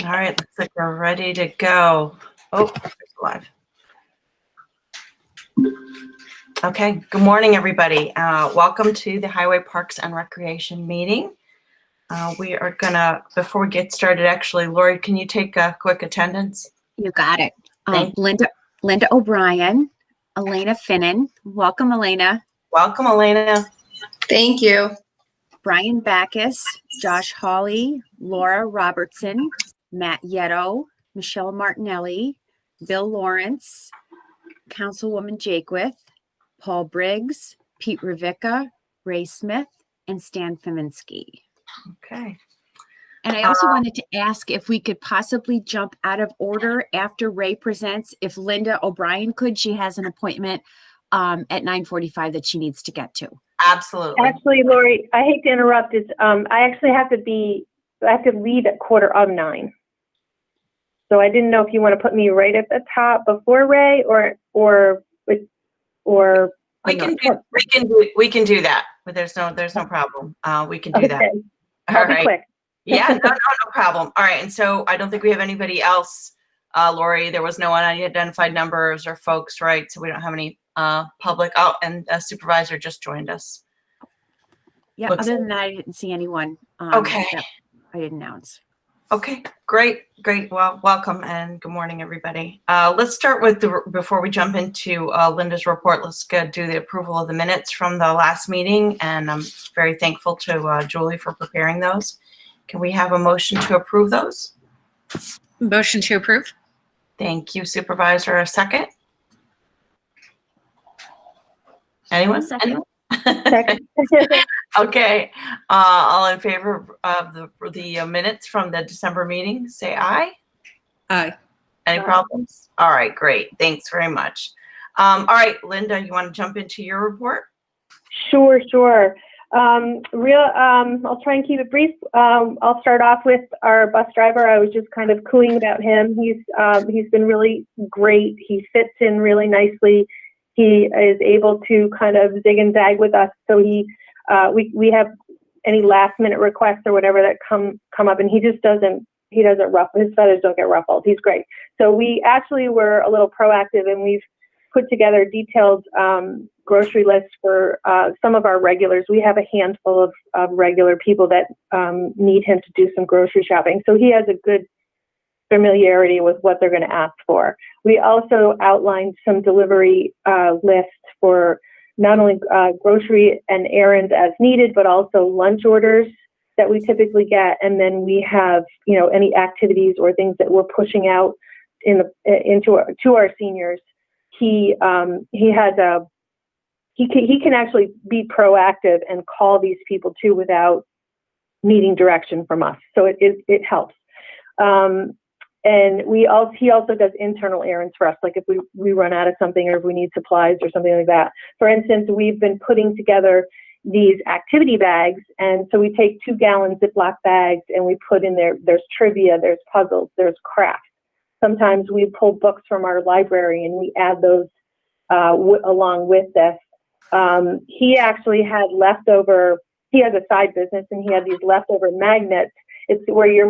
All right, looks like we're ready to go. Oh, it's live. Okay, good morning, everybody. Welcome to the Highway Parks and Recreation meeting. We are gonna, before we get started, actually, Lori, can you take a quick attendance? You got it. Linda O'Brien, Elena Finnan. Welcome, Elena. Welcome, Elena. Thank you. Brian Backus, Josh Hawley, Laura Robertson, Matt Yetto, Michelle Martinelli, Bill Lawrence, Councilwoman Jakewith, Paul Briggs, Pete Revicka, Ray Smith, and Stan Faminsky. Okay. And I also wanted to ask if we could possibly jump out of order after Ray presents. If Linda O'Brien could, she has an appointment at 9:45 that she needs to get to. Absolutely. Actually, Lori, I hate to interrupt. I actually have to leave at 8:45. So I didn't know if you want to put me right at the top before Ray or we can do that, but there's no problem. We can do that. I'll be quick. Yeah, no problem. All right, and so I don't think we have anybody else, Lori. There was no unidentified numbers or folks, right? So we don't have any public. Oh, and a supervisor just joined us. Yeah, other than that, I didn't see anyone. Okay. I didn't announce. Okay, great. Well, welcome and good morning, everybody. Let's start with before we jump into Linda's report, let's do the approval of the minutes from the last meeting. And I'm very thankful to Julie for preparing those. Can we have a motion to approve those? Motion to approve. Thank you, Supervisor. A second? Anyone? Second. Second. Okay. All in favor of the minutes from the December meeting, say aye. Aye. Any problems? All right, great. Thanks very much. All right, Linda, you want to jump into your report? Sure. I'll try and keep it brief. I'll start off with our bus driver. I was just kind of cooing about him. He's been really great. He fits in really nicely. He is able to kind of zig and zag with us. So we have any last minute requests or whatever that come up, and he doesn't ruffle, his feathers don't get ruffled. He's great. So we actually were a little proactive, and we've put together detailed grocery lists for some of our regulars. We have a handful of regular people that need him to do some grocery shopping. So he has a good familiarity with what they're going to ask for. We also outlined some delivery lists for not only grocery and errands as needed, but also lunch orders that we typically get. And then we have, any activities or things that we're pushing out to our seniors. He can actually be proactive and call these people too without needing direction from us. So it helps. And he also does internal errands for us, like if we run out of something or if we need supplies or something like that. For instance, we've been putting together these activity bags, and so we take 2-gallon Ziploc bags and we put in there's trivia, there's puzzles, there's crafts. Sometimes we pull books from our library and we add those along with this. He actually had he has a side business, and he had these leftover magnets. It's where your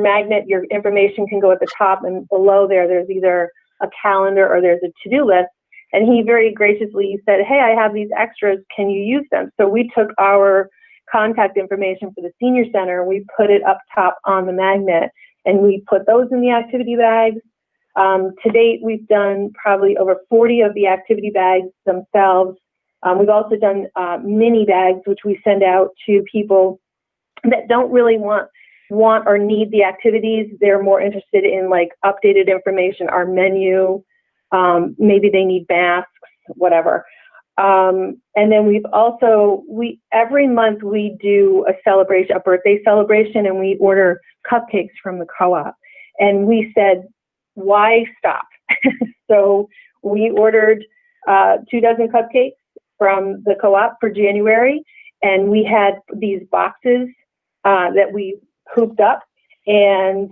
information can go at the top, and below there's either a calendar or there's a to-do list. And he very graciously said, "Hey, I have these extras. Can you use them?" So we took our contact information for the senior center, and we put it up top on the magnet, and we put those in the activity bags. To date, we've done probably over 40 of the activity bags themselves. We've also done mini bags, which we send out to people that don't really want or need the activities. They're more interested in like updated information, our menu, maybe they need masks, whatever. And then we've also, every month we do a birthday celebration, and we order cupcakes from the co-op. And we said, why stop? So we ordered 24 cupcakes from the co-op for January, and we had these boxes that we hooped up, and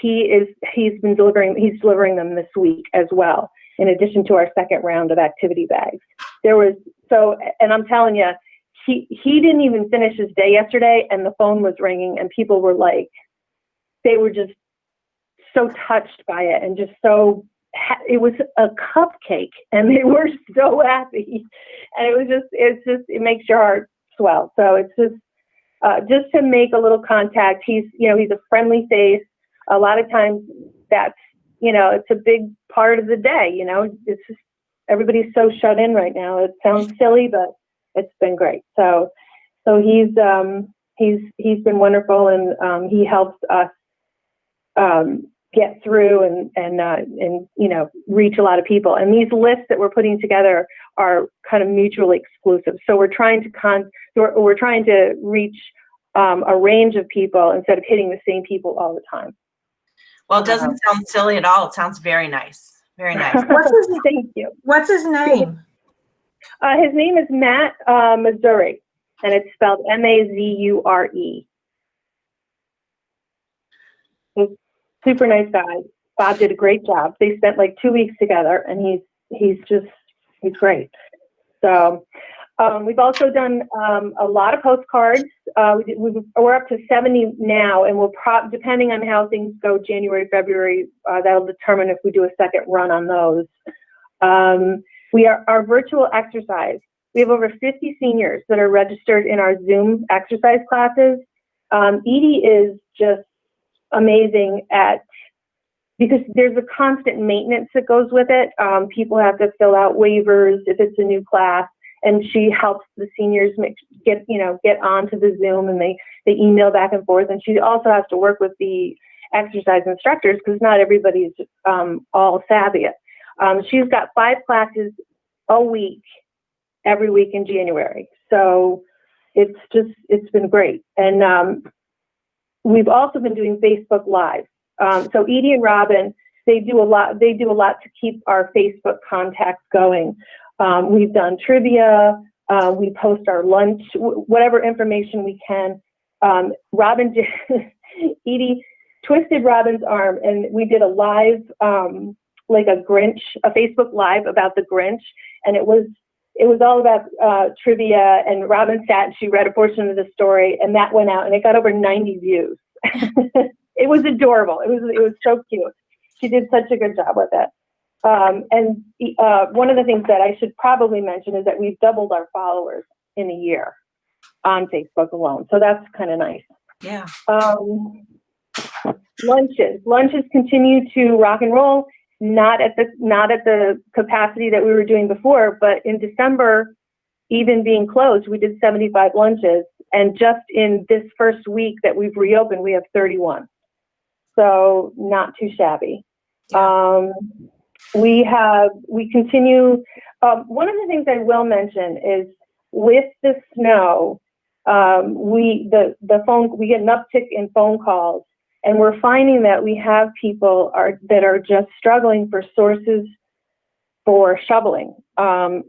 he's delivering them this week as well, in addition to our second round of activity bags. And I'm telling you, he didn't even finish his day yesterday, and the phone was ringing, and people were like, they were just so touched by it and just so, it was a cupcake and they were so happy. And it makes your heart swell. So it's just to make a little contact. He's a friendly face. A lot of times that's, it's a big part of the day, it's just, everybody's so shut in right now. It sounds silly, but it's been great. So he's been wonderful, and he helps us get through and reach a lot of people. And these lists that we're putting together are kind of mutually exclusive. So we're trying to reach a range of people instead of hitting the same people all the time. Well, it doesn't sound silly at all. It sounds very nice. Very nice. Thank you. What's his name? His name is Matt Missouri, and it's spelled Mazure. He's a super nice guy. Bob did a great job. They spent like 2 weeks together, and he's great. So we've also done a lot of postcards. We're up to 70 now, and we'll depending on how things go, January, February, that'll determine if we do a second run on those. Our virtual exercise. We have over 50 seniors that are registered in our Zoom exercise classes. Edie is just amazing because there's a constant maintenance that goes with it. People have to fill out waivers if it's a new class, and she helps the seniors get onto the Zoom, and they email back and forth. And she also has to work with the exercise instructors because not everybody's all savvy. She's got 5 classes a week, every week in January. So it's been great. And we've also been doing Facebook Live. So Edie and Robin, they do a lot to keep our Facebook contacts going. We've done trivia. We post our lunch, whatever information we can. Edie twisted Robin's arm, and we did a live, like a Facebook Live about the Grinch, and it was all about trivia. And Robin sat and she read a portion of the story, and that went out, and it got over 90 views. It was adorable. It was so cute. She did such a good job with it. And one of the things that I should probably mention is that we've doubled our followers in a year on Facebook alone. So that's kind of nice. Yeah. Lunches continue to rock and roll. Not at the capacity that we were doing before, but in December, even being closed, we did 75 lunches. And just in this first week that we've reopened, we have 31. So not too shabby. We continue. One of the things I will mention is with the snow, we get an uptick in phone calls, and we're finding that we have people that are just struggling for sources for shoveling. Some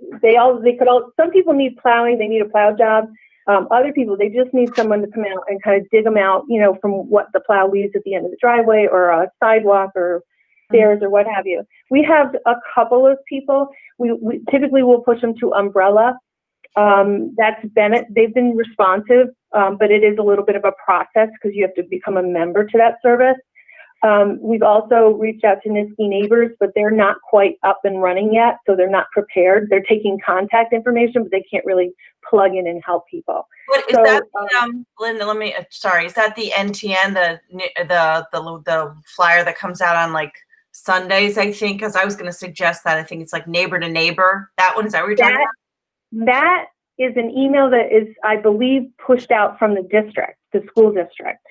people need plowing; they need a plow job. Other people, they just need someone to come out and kind of dig them out, from what the plow leaves at the end of the driveway or a sidewalk or stairs or what have you. We have a couple of people. We typically will push them to Umbrella. That's Bennett. They've been responsive, but it is a little bit of a process because you have to become a member to that service. We've also reached out to Niski Neighbors, but they're not quite up and running yet, so they're not prepared. They're taking contact information, but they can't really plug in and help people. What is that, Linda? Sorry, is that the NTN, the flyer that comes out on like Sundays? I think, because I was going to suggest that. I think it's like Neighbor to Neighbor. That one, is that what you're talking about? That is an email that is, I believe, pushed out from the school district.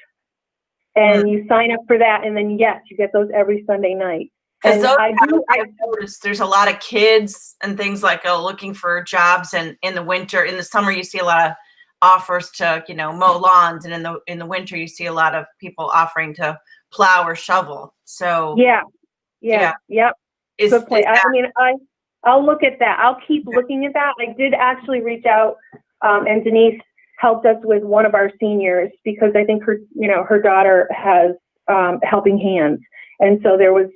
And you sign up for that, and then yes, you get those every Sunday night. And I've noticed there's a lot of kids and things like looking for jobs, and in the summer you see a lot of offers to mow lawns, and in the winter you see a lot of people offering to plow or shovel. So yep. Good point. I'll look at that. I'll keep looking at that. I did actually reach out, and Denise helped us with one of our seniors because I think her daughter has helping hands, and so there was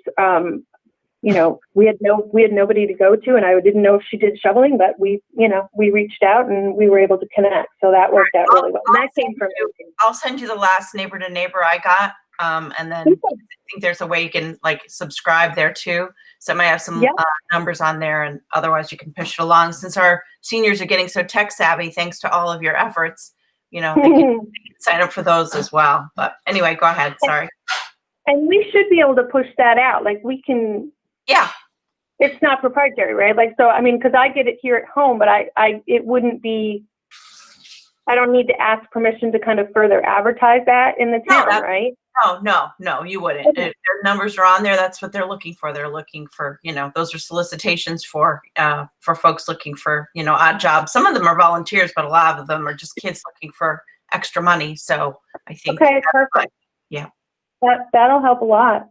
we had nobody to go to, and I didn't know if she did shoveling, but we reached out and we were able to connect, so that worked out really well. And that came from I'll send you the last Neighbor to Neighbor I got. And then I think there's a way you can like subscribe there too. So it might have some Yeah. numbers on there, and otherwise you can push it along. Since our seniors are getting so tech savvy, thanks to all of your efforts, they can sign up for those as well. But anyway, go ahead. Sorry. And we should be able to push that out. Like we can. Yeah. It's not proprietary, right? Like, so, I mean, because I get it here at home, but it wouldn't be, I don't need to ask permission to kind of further advertise that in the town, right? No, you wouldn't. Okay. If their numbers are on there, that's what they're looking for. They're looking for, those are solicitations for folks looking for, odd jobs. Some of them are volunteers, but a lot of them are just kids looking for extra money. So I think. Okay, perfect. Yeah. That'll help a lot.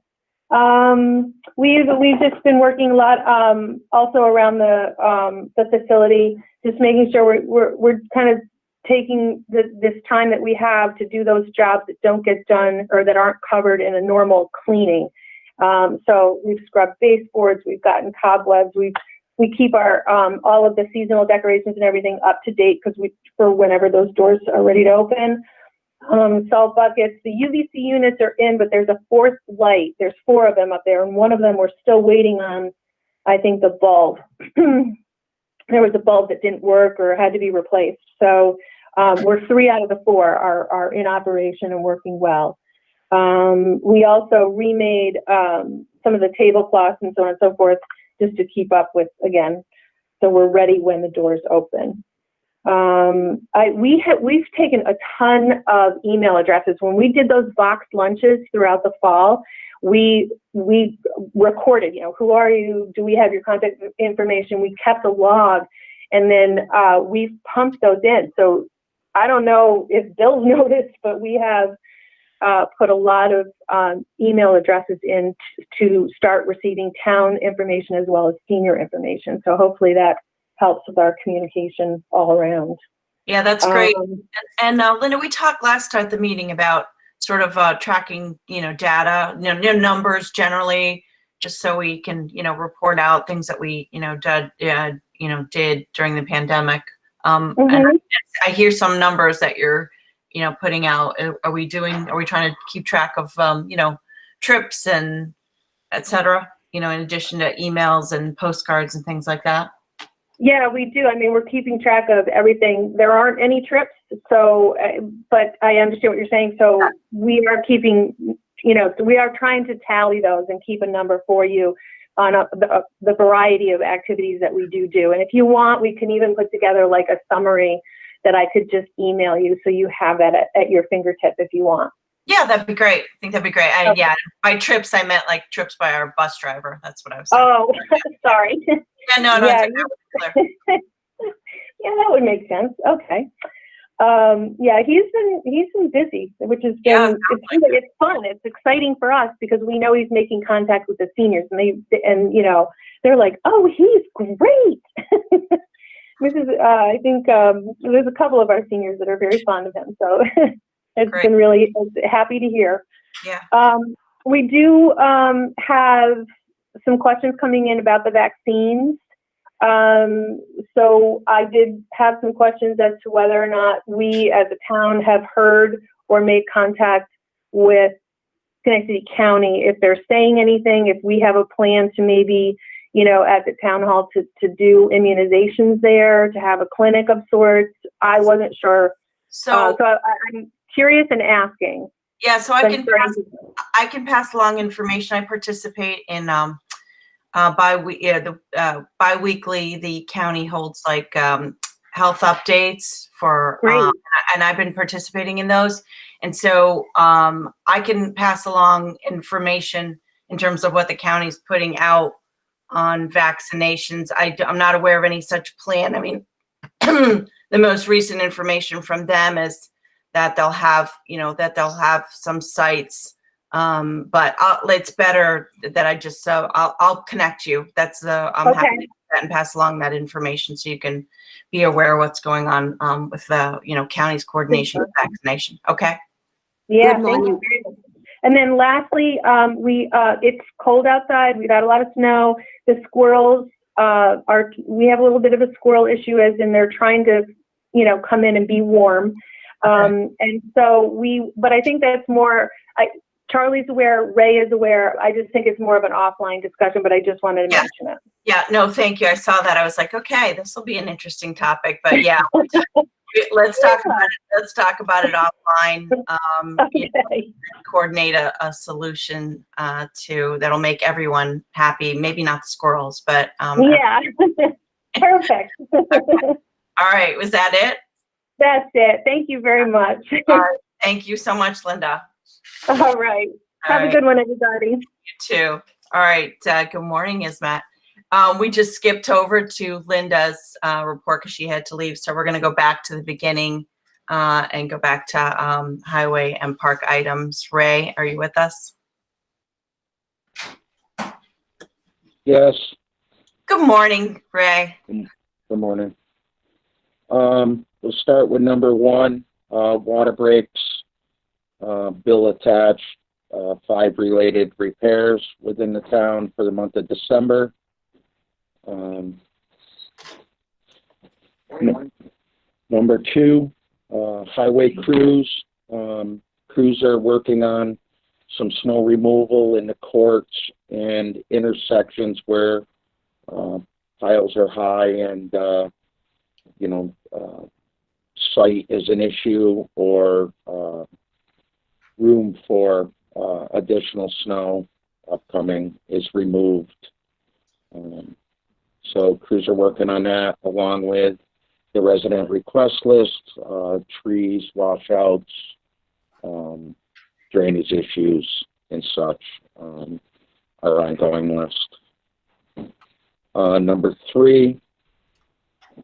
We've just been working a lot, also around the facility, just making sure we're kind of taking this time that we have to do those jobs that don't get done or that aren't covered in a normal cleaning. So we've scrubbed baseboards, we've gotten cobwebs, we keep our, all of the seasonal decorations and everything up to date for whenever those doors are ready to open. Salt buckets, the UVC units are in, but there's a fourth light. There's 4 of them up there, and one of them we're still waiting on, I think, the bulb. There was a bulb that didn't work or had to be replaced. So we're 3 out of the 4 are in operation and working well. We also remade some of the tablecloths and so on and so forth just to keep up with, again, so we're ready when the doors open. We've taken a ton of email addresses. When we did those boxed lunches throughout the fall, we recorded, who are you? Do we have your contact information? We kept a log, and then we've pumped those in. So I don't know if Bill's noticed, but we have put a lot of email addresses in to start receiving town information as well as senior information. So hopefully that helps with our communication all around. Yeah, that's great. And Linda, we talked last time at the meeting about sort of tracking, data, numbers generally, just so we can, report out things that we, did during the pandemic. And I hear some numbers that you're, putting out. Are we trying to keep track of, trips and et cetera, in addition to emails and postcards and things like that? Yeah, we do. I mean, we're keeping track of everything. There aren't any trips, so, but I understand what you're saying. So we are keeping, so we are trying to tally those and keep a number for you on the variety of activities that we do. And if you want, we can even put together like a summary that I could just email you so you have that at your fingertip if you want. Yeah, that'd be great. I think that'd be great. Okay. Yeah, by trips, I meant like trips by our bus driver. That's what I was saying. Oh, sorry. Yeah, no, Yeah, it's yeah, that would make sense. Okay. Yeah, he's been busy, which has been, it's fun. It's exciting for us because we know he's making contact with the seniors, and they're like, oh, he's great. I think there's a couple of our seniors that are very fond of him, so it's been really happy to hear. Yeah. We do have some questions coming in about the vaccines. So I did have some questions as to whether or not we as a town have heard or made contact with Schenectady County, if they're saying anything, if we have a plan to maybe, at the town hall to do immunizations there, to have a clinic of sorts. I wasn't sure. So I'm curious and asking. Yeah, so I can pass along information. I participate in bi-weekly, the county holds like health updates for, and I've been participating in those. And so I can pass along information in terms of what the county's putting out on vaccinations. I'm not aware of any such plan. I mean, the most recent information from them is that they'll have, some sites. But it's better that I just, I'll connect you. I'm happy to do that and pass along that information so you can be aware of what's going on with the, county's coordination of vaccination. Okay. Yeah, thank you. And then lastly, it's cold outside. We've had a lot of snow. The squirrels we have a little bit of a squirrel issue, as in they're trying to, come in and be warm. And so but I think that's more, Charlie's aware, Ray is aware. I just think it's more of an offline discussion, but I just wanted to Yes. mention it. Yeah, no, thank you. I saw that. I was like, okay, this will be an interesting topic, but yeah, let's talk about it. Let's talk about it offline. Okay. Coordinate a solution that'll make everyone happy. Maybe not the squirrels, but Yeah. Perfect. all right. Was that it? That's it. Thank you very much. All right. Thank you so much, Linda. All right. All Have a right. good one, everybody. You too. All right. Good morning, Ismet. We just skipped over to Linda's report because she had to leave. So we're going to go back to the beginning and go back to highway and park items. Ray, are you with us? Yes, Good morning, Ray. good morning. We'll start with number one, water breaks, bill attached, 5 related repairs within the town for the month of December. Number two, highway crews. Crews are working on some snow removal in the courts and intersections where piles are high and, site is an issue or room for additional snow upcoming is removed. So crews are working on that along with the resident request list, trees, washouts, drainage issues and such, our ongoing list. Number three,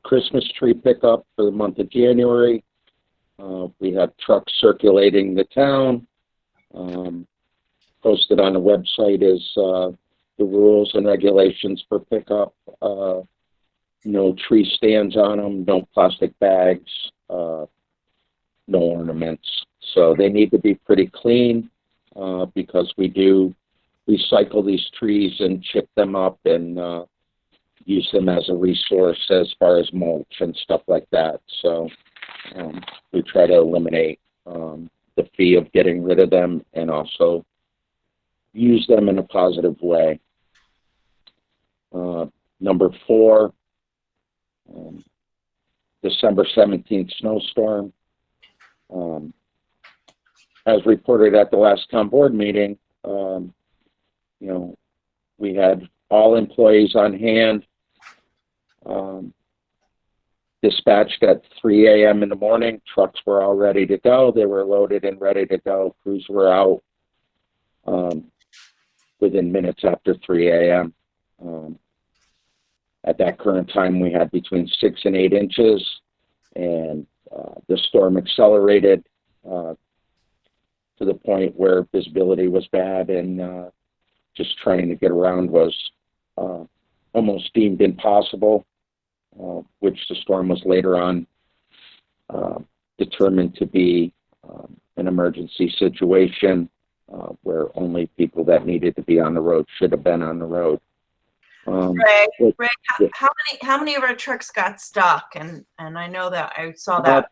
Christmas tree pickup for the month of January. We have trucks circulating the town. Posted on the website is the rules and regulations for pickup. No tree stands on them, no plastic bags, no ornaments. So they need to be pretty clean because we do recycle these trees and chip them up and use them as a resource as far as mulch and stuff like that. So we try to eliminate the fee of getting rid of them and also use them in a positive way. Number four, December 17th snowstorm. As reported at the last town board meeting, we had all employees on hand, dispatched at 3 a.m. in the morning. Trucks were all ready to go. They were loaded and ready to go. Crews were out within minutes after 3 a.m. At that current time, we had between 6 and 8 inches, and the storm accelerated to the point where visibility was bad, and just trying to get around was almost deemed impossible, which the storm was later on determined to be an emergency situation where only people that needed to be on the road should have been on the road. Ray, how many of our trucks got stuck? And I know that I saw that.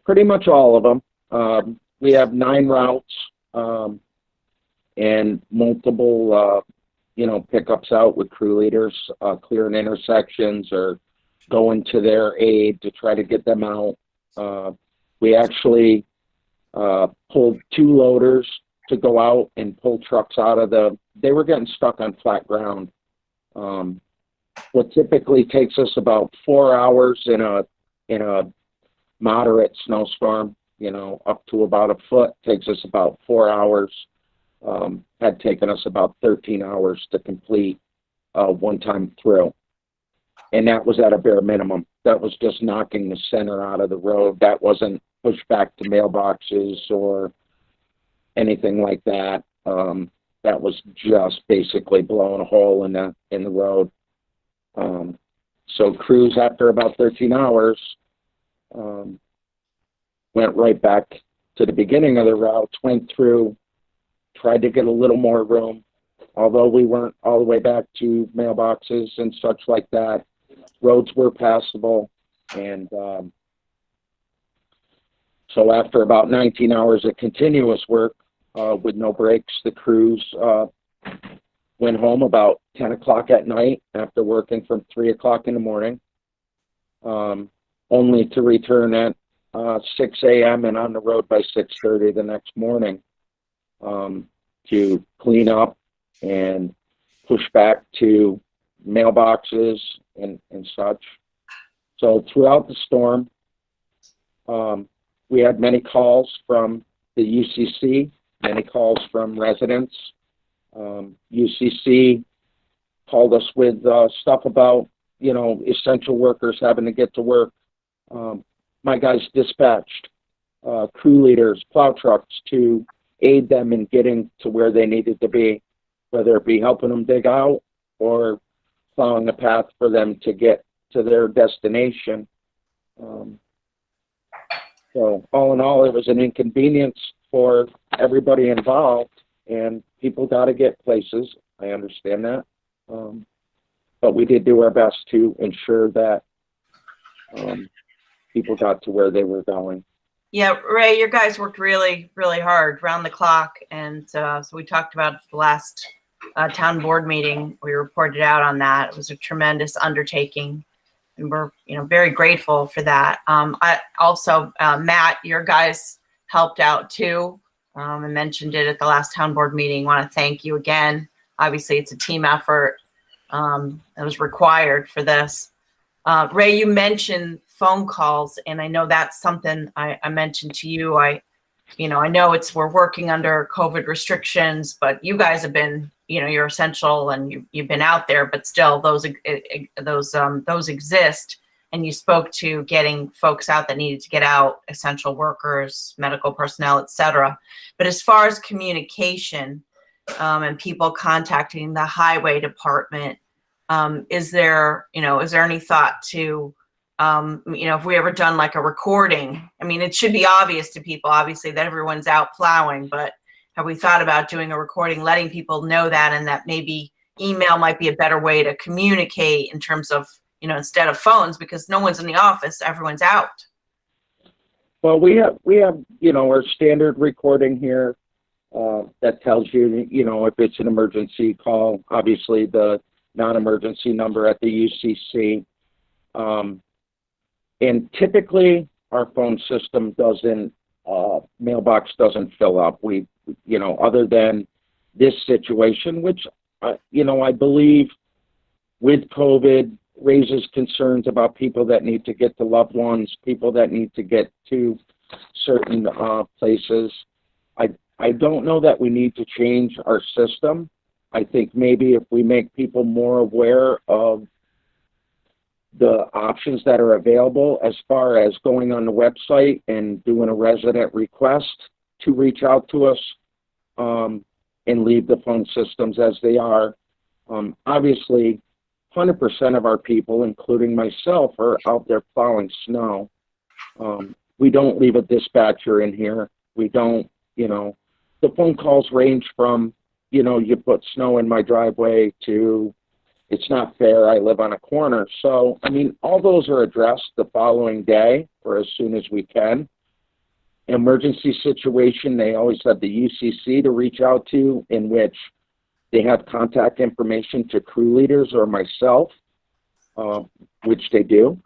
Pretty much all of them. We have 9 routes and multiple, pickups out with crew leaders, clearing intersections or going to their aid to try to get them out. We actually pulled 2 loaders to go out and pull trucks out of they were getting stuck on flat ground. What typically takes us about 4 hours in a moderate snowstorm, up to about a foot, takes us about 4 hours. Had taken us about 13 hours to complete one time through. And that was at a bare minimum. That was just knocking the center out of the road. That wasn't pushed back to mailboxes or anything like that. That was just basically blowing a hole in the road. So crews, after about 13 hours, went right back to the beginning of the route, went through, tried to get a little more room. Although we weren't all the way back to mailboxes and such like that, roads were passable. And so after about 19 hours of continuous work, with no breaks. The crews went home about 10 o'clock at night after working from 3 o'clock in the morning, only to return at 6 a.m. and on the road by 6:30 the next morning to clean up and push back to mailboxes and such. So throughout the storm, we had many calls from the UCC, many calls from residents. UCC called us with stuff about, essential workers having to get to work. My guys dispatched crew leaders, plow trucks to aid them in getting to where they needed to be, whether it be helping them dig out or plowing a path for them to get to their destination. So all in all, it was an inconvenience for everybody involved, and people got to get places. I understand that. But we did do our best to ensure that people got to where they were going. Yeah, Ray, your guys worked really, really hard round the clock. And so we talked about the last town board meeting. We reported out on that. It was a tremendous undertaking, and we're, very grateful for that. I also, Matt, your guys helped out too. I mentioned it at the last town board meeting. Want to thank you again. Obviously, it's a team effort. It was required for this. Ray, you mentioned phone calls, and I know that's something I mentioned to you. I know we're working under COVID restrictions, but you guys have been, you're essential and you've been out there, but still those exist. And you spoke to getting folks out that needed to get out, essential workers, medical personnel, et cetera. But as far as communication and people contacting the highway department, is there any thought to, if we ever done like a recording? I mean, it should be obvious to people, obviously, that everyone's out plowing, but have we thought about doing a recording, letting people know that, and that maybe email might be a better way to communicate in terms of, instead of phones, because no one's in the office, everyone's out. Well, we have our standard recording here that tells you, if it's an emergency call, obviously the non-emergency number at the UCC. And typically our phone system mailbox doesn't fill up. We, other than this situation, which, I believe with COVID raises concerns about people that need to get to loved ones, people that need to get to certain places. I don't know that we need to change our system. I think maybe if we make people more aware of the options that are available as far as going on the website and doing a resident request to reach out to us and leave the phone systems as they are. Obviously, 100% of our people, including myself, are out there plowing snow. We don't leave a dispatcher in here. We don't, the phone calls range from, you put snow in my driveway to it's not fair, I live on a corner. So, all those are addressed the following day or as soon as we can. Emergency situation, they always have the UCC to reach out to, in which they have contact information to crew leaders or myself, which they do.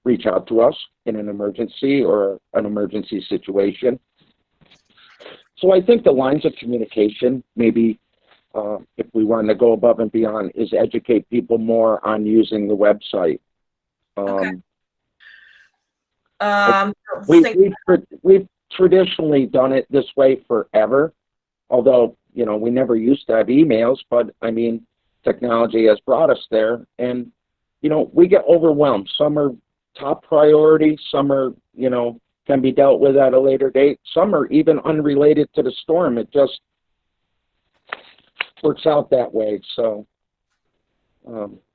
Reach out to us in an emergency or an emergency situation. So I think the lines of communication, maybe if we wanted to go above and beyond, is educate people more on using the website. We've traditionally done it this way forever, although, we never used to have emails, but technology has brought us there, and, we get overwhelmed. Some are top priority, some are, can be dealt with at a later date. Some are even unrelated to the storm. It just works out that way. So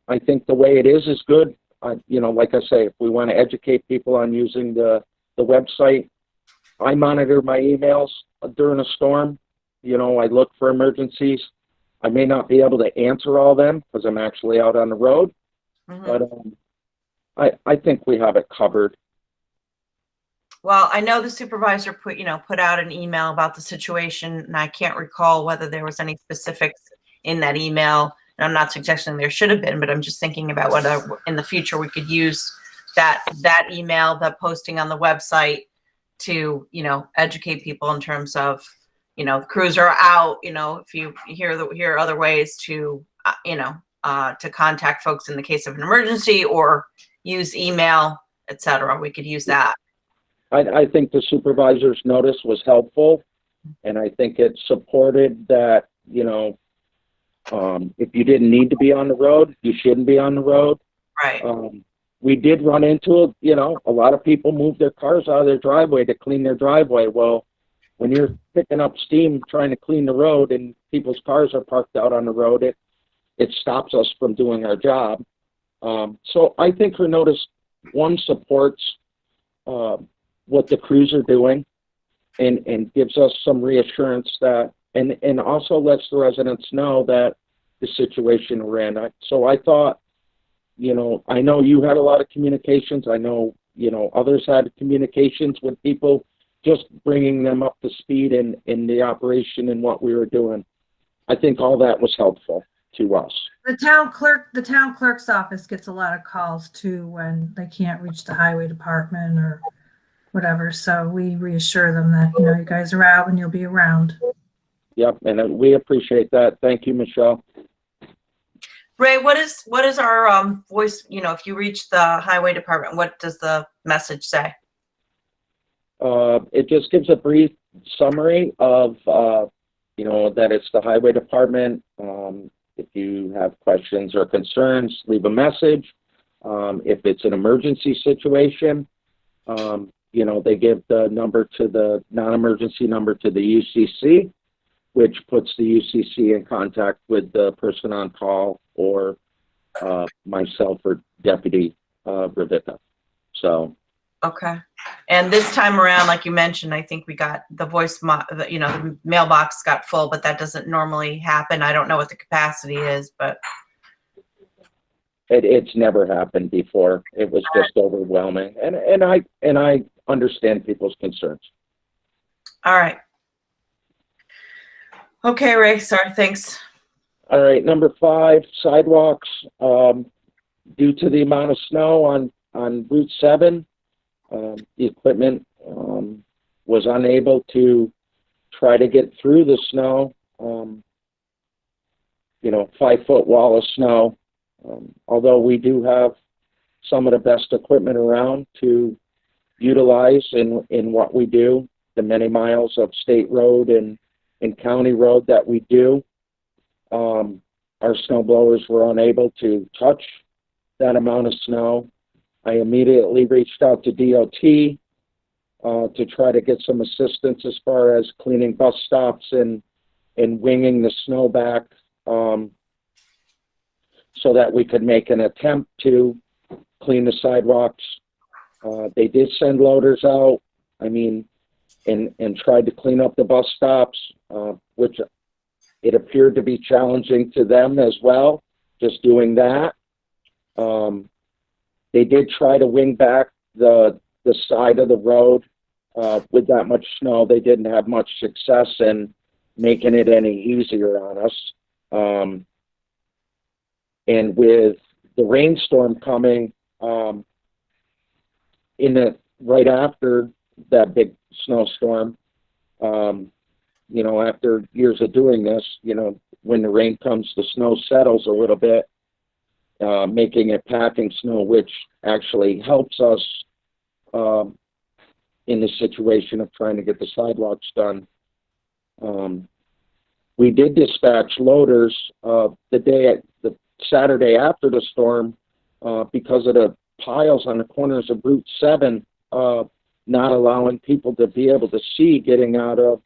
I think the way it is good. Like I say, if we want to educate people on using the website, I monitor my emails during a storm. I look for emergencies. I may not be able to answer all of them because I'm actually out on the road, but I think we have it covered. Well, I know the supervisor put out an email about the situation, and I can't recall whether there was any specifics in that email. And I'm not suggesting there should have been, but I'm just thinking about whether in the future we could use that email, the posting on the website to, educate people in terms of, crews are out, if you hear other ways to, to contact folks in the case of an emergency or use email, etc. We could use that. I think the supervisor's notice was helpful, and I think it supported that, if you didn't need to be on the road, you shouldn't be on the road. Right. We did run into, a lot of people move their cars out of their driveway to clean their driveway. Well, when you're picking up steam trying to clean the road and people's cars are parked out on the road, it stops us from doing our job. So I think her notice, one, supports what the crews are doing and gives us some reassurance that, and also lets the residents know that the situation we're in. So I thought, I know you had a lot of communications. I know, others had communications with people, just bringing them up to speed in the operation and what we were doing. I think all that was helpful to us. The town clerk's office gets a lot of calls too when they can't reach the highway department or whatever. So we reassure them that, you guys are out and you'll be around. Yep, and we appreciate that. Thank you, Michelle. Ray, what is our voice, if you reach the highway department, what does the message say? It just gives a brief summary of, that it's the highway department. If you have questions or concerns, leave a message. If it's an emergency situation, they give the number to the non-emergency number to the UCC, which puts the UCC in contact with the person on call or myself or Deputy Ravicka. So. Okay. And this time around, like you mentioned, I think we got the the mailbox got full, but that doesn't normally happen. I don't know what the capacity is, but. It's never happened before. It was just overwhelming. And I understand people's concerns. All right. Okay, Ray. Sorry. Thanks. All right. Number 5, sidewalks. Due to the amount of snow on Route 7, the equipment was unable to try to get through the snow. 5-foot wall of snow. Although we do have some of the best equipment around to utilize in what we do, the many miles of state road and county road that we do, our snow blowers were unable to touch that amount of snow. I immediately reached out to DOT to try to get some assistance as far as cleaning bus stops and winging the snow back, so that we could make an attempt to clean the sidewalks. They did send loaders out, and tried to clean up the bus stops, which it appeared to be challenging to them as well, just doing that. They did try to wing back the side of the road with that much snow. They didn't have much success in making it any easier on us. And with the rainstorm coming right after that big snowstorm, after years of doing this, when the rain comes, the snow settles a little bit, making it packing snow, which actually helps us in the situation of trying to get the sidewalks done. We did dispatch loaders the Saturday after the storm because of the piles on the corners of Route 7, not allowing people to be able to see getting out of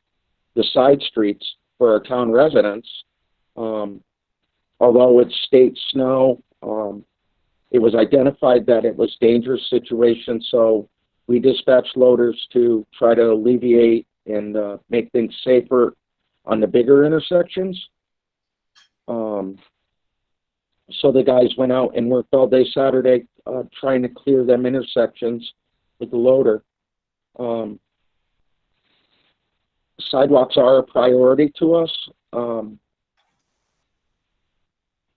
the side streets for our town residents. Although it's state snow, it was identified that it was a dangerous situation, so we dispatched loaders to try to alleviate and make things safer on the bigger intersections. So the guys went out and worked all day Saturday trying to clear them intersections with the loader. Sidewalks are a priority to us.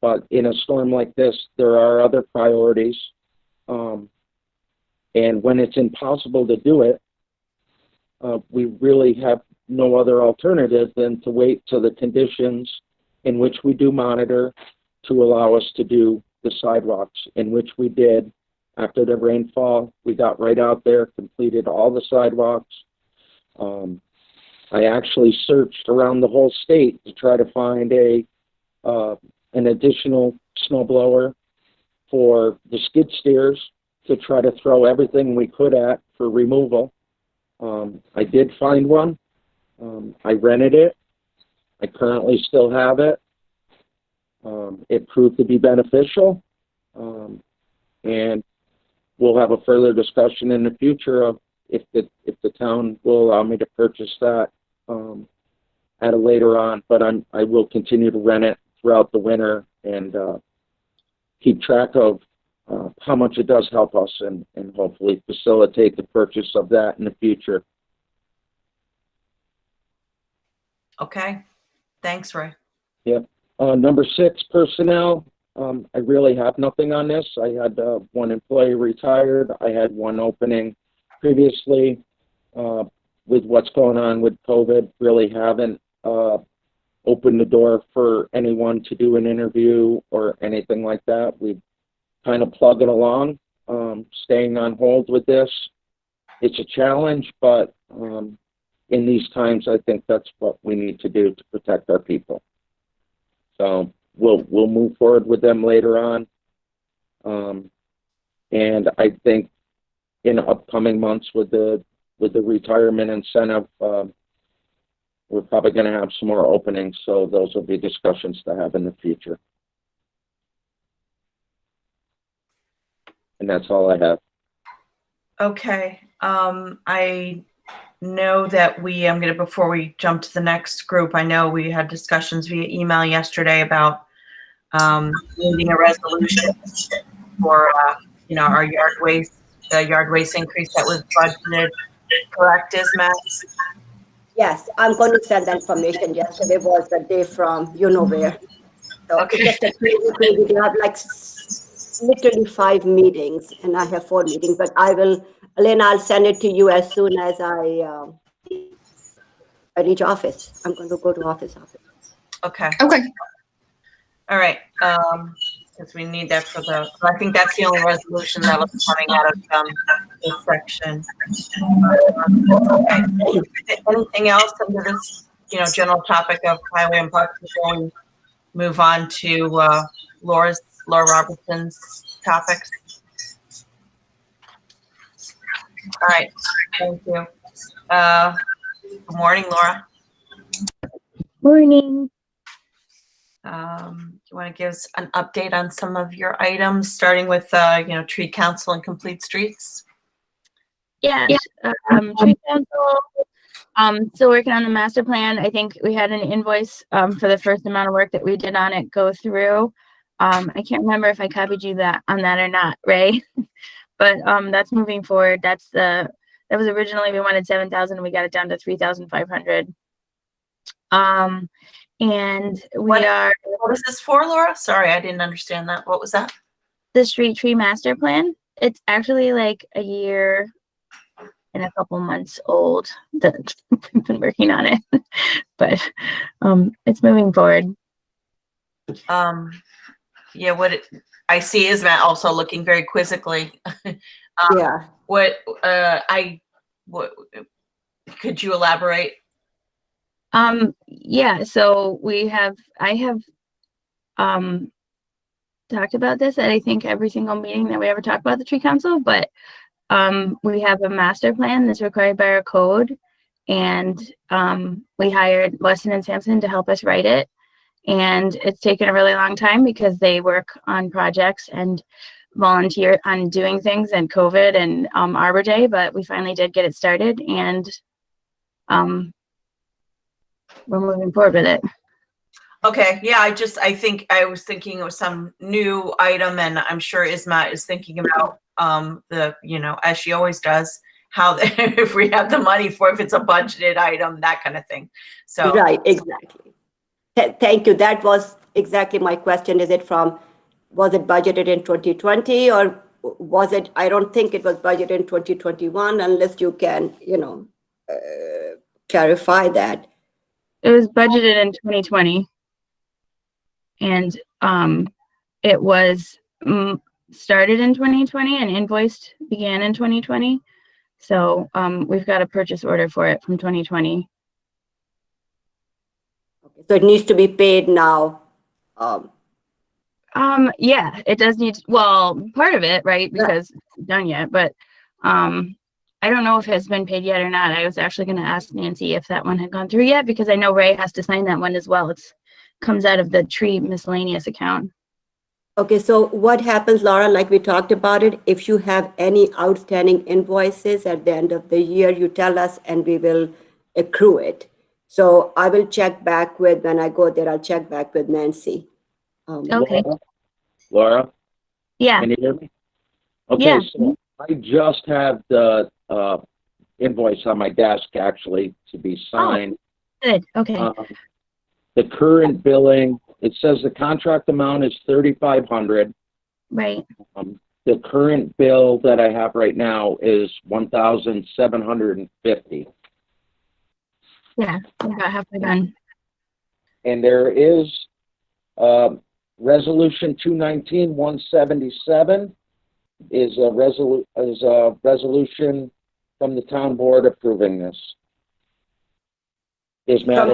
But in a storm like this, there are other priorities. And when it's impossible to do it, we really have no other alternative than to wait till the conditions in which we do monitor to allow us to do the sidewalks, in which we did after the rainfall. We got right out there, completed all the sidewalks. I actually searched around the whole state to try to find an additional snow blower for the skid steers to try to throw everything we could at for removal. I did find one. I rented it. I currently still have it. It proved to be beneficial. And we'll have a further discussion in the future of if the town will allow me to purchase that at a later on. But I will continue to rent it throughout the winter and keep track of how much it does help us and hopefully facilitate the purchase of that in the future. Okay. Thanks, Ray. Yep. Number 6, personnel. I really have nothing on this. I had one employee retired. I had one opening previously. With what's going on with COVID, really haven't opened the door for anyone to do an interview or anything like that. We kind of plug it along, staying on hold with this. It's a challenge, but in these times, I think that's what we need to do to protect our people. So we'll move forward with them later on. And I think in upcoming months with the retirement incentive, we're probably going to have some more openings. So those will be discussions to have in the future. And that's all I have. Okay. I know that before we jump to the next group, I know we had discussions via email yesterday about needing a resolution for, our the yard waste increase that was budgeted. Correct, Ismet? Yes, I'm going to send that information. Yesterday was the day from you know where. So Okay. it's just a crazy. We have like literally 5 meetings, and I have 4 meetings. But Elena, I'll send it to you as soon as I reach office. I'm going to go to office. Okay. Okay. All right. Because we need that I think that's the only resolution that was coming out of this section. Okay. Anything else under this, general topic of highway and park before we move on to Laura Robertson's topics? All right. Thank you. Good morning, Laura. Morning. You want to give us an update on some of your items, starting with, tree council and complete streets? Yes. Tree Council. Still working on the master plan. I think we had an invoice for the first amount of work that we did on it go through. I can't remember if I copied you on that or not, Ray. But that's moving forward. That was originally we wanted 7,000. We got it down to 3,500. And What is this for, Laura? Sorry, I didn't understand that. What was that? the street tree master plan. It's actually like a year and a couple months old that we've been working on it, but it's moving forward. Yeah, I see is Matt also looking very quizzically. Yeah. What could you elaborate? Yeah, so I have talked about this at I think every single meeting that we ever talk about the tree council, but we have a master plan that's required by our code, and we hired Weston and Sampson to help us write it, and it's taken a really long time because they work on projects and volunteer on doing things and COVID and Arbor Day, but we finally did get it started, and we're moving forward with it. Okay, yeah, I think I was thinking of some new item, and I'm sure Isma is thinking about as she always does, how, if we have the money for, if it's a budgeted item, that kind of thing. So. Right, exactly. Thank you. That was exactly my question. Was it budgeted in 2020 or was it, I don't think it was budgeted in 2021 unless you can, clarify that. It was budgeted in 2020. And it was started in 2020 and invoiced began in 2020. So we've got a purchase order for it from 2020. Okay, so it needs to be paid now. Yeah, it does need, well, part of it, right? Because it's done yet, but I don't know if it's been paid yet or not. I was actually going to ask Nancy if that one had gone through yet, because I know Ray has to sign that one as well. It's comes out of the tree miscellaneous account. Okay, so what happens, Laura, like we talked about it, if you have any outstanding invoices at the end of the year, you tell us and we will accrue it. So I will check back with, when I go there, I'll check back with Nancy. Okay. Laura, Yeah. can you hear me? Okay, Yeah. so I just have the invoice on my desk actually to be signed. Good. Okay. The current billing, it says the contract amount is $3,500. Right. The current bill that I have right now is $1,750. Yeah. We got halfway done. And there is Resolution 219-177 is a resolution from the town board approving this. Is Matt,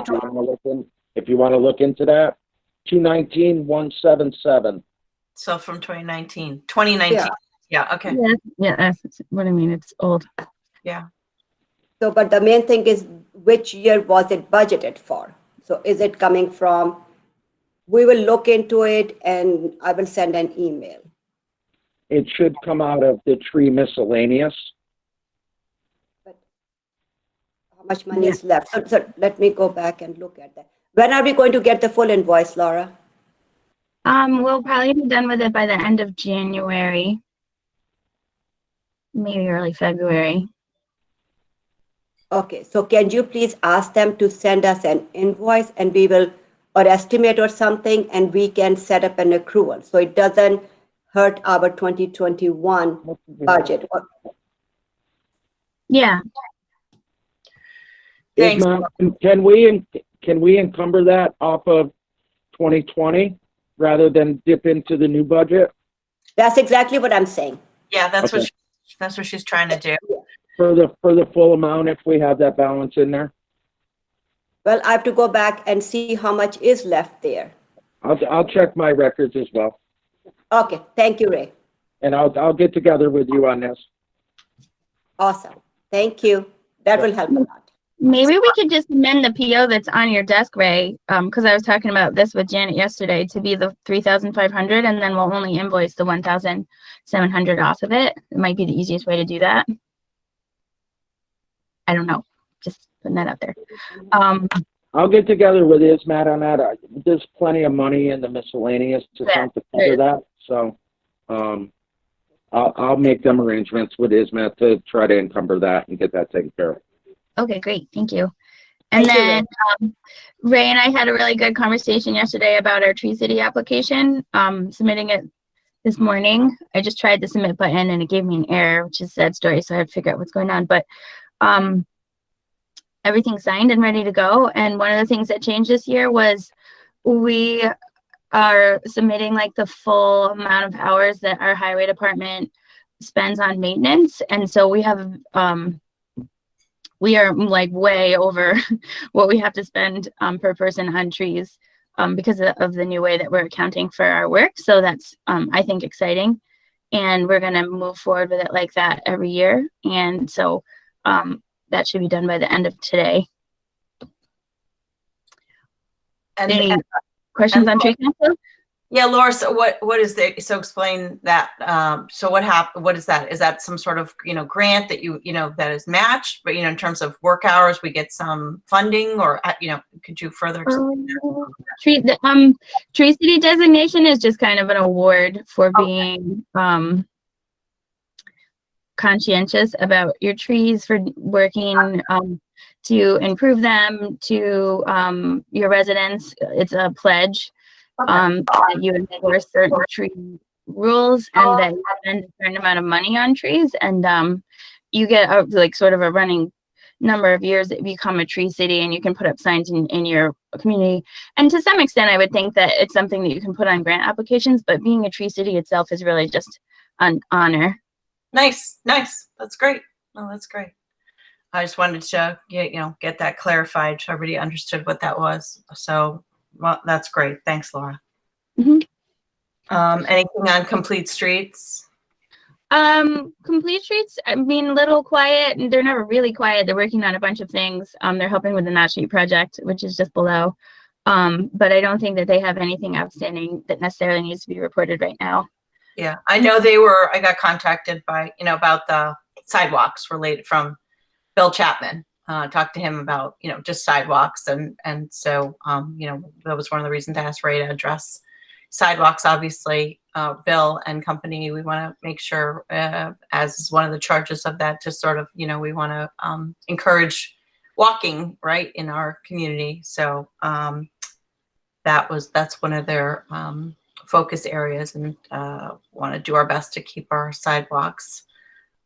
if you want to look into that, 219-177. So from 2019. Yeah, okay. Yeah. Yeah. That's what I mean. It's old. So, but the main thing is, which year was it budgeted for? So is it coming from, we will look into it and I will send an email. It should come out of the tree miscellaneous. But how much money is left? So let me go back and look at that. When are we going to get the full invoice, Laura? We'll probably be done with it by the end of January, maybe early February. Okay, so can you please ask them to send us an invoice and we will, or estimate or something, and we can set up an accrual so it doesn't hurt our 2021 budget. Yeah. Thanks. Can we encumber that off of 2020 rather than dip into the new budget? That's exactly what I'm saying. Yeah, that's Okay. what she's trying to do. For the full amount, if we have that balance in there? Well, I have to go back and see how much is left there. I'll check my records as well, Okay, thank you, Ray. and I'll get together with you on this. Awesome. Thank you. That will help a lot. Maybe we could just amend the PO that's on your desk, Ray, because I was talking about this with Janet yesterday, to be the 3,500, and then we'll only invoice the 1,700 off of it. It might be the easiest way to do that. I don't know. Just putting that out there. I'll get together with Ismat on that. There's plenty of money in the miscellaneous to cover that, so I'll make them arrangements with Ismat to try to encumber that and get that taken care of. Okay, great. Thank you. And Thank you, then Ray and I had a really good conversation yesterday about our Tree City application, submitting it this morning. I just tried the submit button and it gave me an error, which is a sad story, so I had to figure out what's going on. But everything's signed and ready to go. And one of the things that changed this year was we are submitting like the full amount of hours that our highway department spends on maintenance. And so we have we are like way over what we have to spend per person on trees because of the new way that we're accounting for our work. So that's, I think, exciting. And we're going to move forward with it like that every year. And so that should be done by the end of today. Any questions on Tree Council? Yeah, Laura, so what is the, so explain that, so what happened, what is that? Is that some sort of, grant that that is matched, but, in terms of work hours, we get some funding or, could you further explain that? Tree City designation is just kind of an award for being, conscientious about your trees, for working to improve them to your residents. It's a pledge that you enforce certain tree rules and that you spend a certain amount of money on trees, and you get a, like sort of a running number of years that you become a tree city, and you can put up signs in your community. And to some extent, I would think that it's something that you can put on grant applications, but being a tree city itself is really just an honor. Nice. That's great. Oh, that's great. I just wanted to get that clarified so everybody understood what that was. So, well, that's great. Thanks, Laura. Mhm. Anything on Complete Streets? Complete Streets, I mean, little quiet, and they're never really quiet. They're working on a bunch of things. They're helping with the Knott Street project, which is just below. But I don't think that they have anything outstanding that necessarily needs to be reported right now. Yeah, I know I got contacted by, about the sidewalks related from Bill Chapman. Talked to him about, just sidewalks. And so, that was one of the reasons I asked Ray to address sidewalks. Obviously, Bill and company, we want to make sure, as is one of the charges of that, to sort of, we want to encourage walking, right, in our community. So that's one of their focus areas, and want to do our best to keep our sidewalks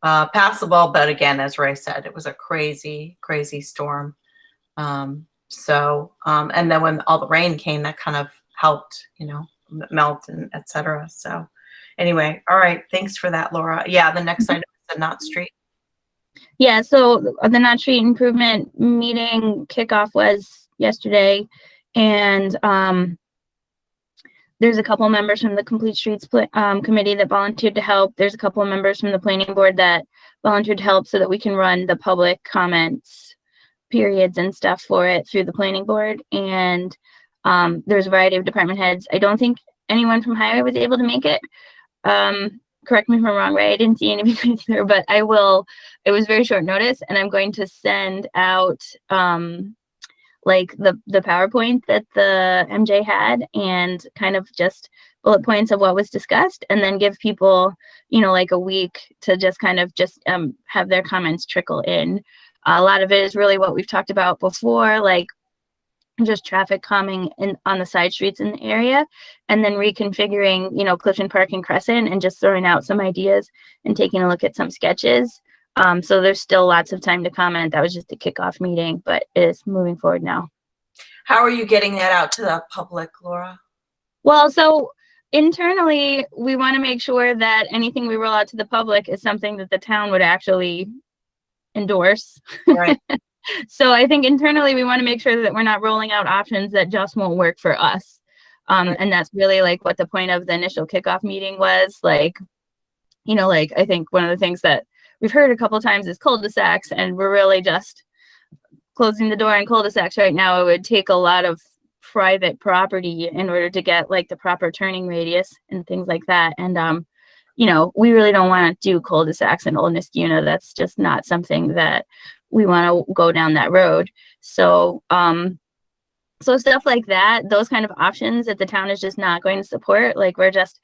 passable. But again, as Ray said, it was a crazy storm. And then when all the rain came, that kind of helped, melt and etc. So anyway, all right, thanks for that, Laura. Yeah, the next item is the Knott Street. Yeah, so the Knott Street improvement meeting kickoff was yesterday, and there's a couple members from the Complete Streets committee that volunteered to help. There's a couple of members from the planning board that volunteered to help so that we can run the public comments periods and stuff for it through the planning board. And there's a variety of department heads. I don't think anyone from highway was able to make it. Correct me if I'm wrong, Ray. I didn't see any of you guys there, but I will. It was very short notice, and I'm going to send out like the PowerPoint that the MJ had, and kind of just bullet points of what was discussed, and then give people, like a week to just kind of have their comments trickle in. A lot of it is really what we've talked about before, like just traffic calming on the side streets in the area, and then reconfiguring, Clifton Park and Crescent, and just throwing out some ideas and taking a look at some sketches. So there's still lots of time to comment. That was just a kickoff meeting, but it's moving forward now. How are you getting that out to the public, Laura? Well, so internally, we want to make sure that anything we roll out to the public is something that the town would actually endorse. Right. So I think internally, we want to make sure that we're not rolling out options that just won't work for us. And that's really like what the point of the initial kickoff meeting was. Like, I think one of the things that we've heard a couple of times is cul-de-sacs, and we're really just closing the door on cul-de-sacs right now. It would take a lot of private property in order to get like the proper turning radius and things like that. And, we really don't want to do cul-de-sacs in Old Niskuna. That's just not something that we want to go down that road. So, so stuff like that, those kind of options that the town is just not going to support. Like, we're just,